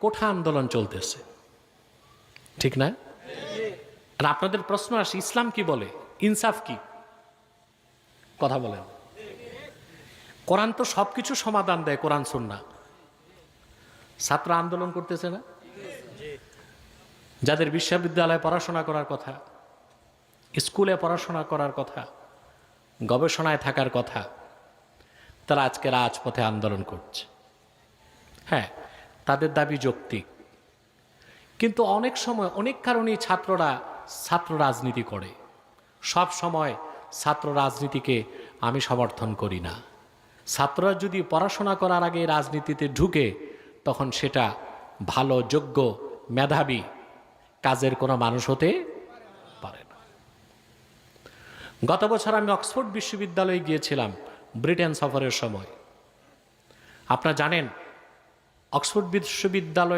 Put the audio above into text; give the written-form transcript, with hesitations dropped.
কোঠা আন্দোলন চলতেছে, ঠিক না? আর আপনাদের প্রশ্ন আসে, ইসলাম কি বলে, ইনসাফ কি? কথা বলেন। কোরআন তো সবকিছু সমাধান দেয়, কোরআন সুন্নাহ। ছাত্র আন্দোলন করতেছে না? যাদের বিশ্ববিদ্যালয়ে পড়াশোনা করার কথা, স্কুলে পড়াশোনা করার কথা, গবেষণায় থাকার কথা, তারা আজকে রাজপথে আন্দোলন করছে। হ্যাঁ, তাদের দাবি যৌক্তিক, কিন্তু অনেক সময় অনেক কারণেই ছাত্র রাজনীতি করে। সব সময় ছাত্র রাজনীতিকে আমি সমর্থন করি না। ছাত্ররা যদি পড়াশোনা করার আগে রাজনীতিতে ঢুকে, তখন সেটা ভালো, যোগ্য, মেধাবী কাজের কোনো মানুষ হতে পারে না। গত বছর আমি অক্সফোর্ড বিশ্ববিদ্যালয়ে গিয়েছিলাম ব্রিটেন সফরের সময়। আপনারা জানেন, অক্সফোর্ড বিশ্ববিদ্যালয়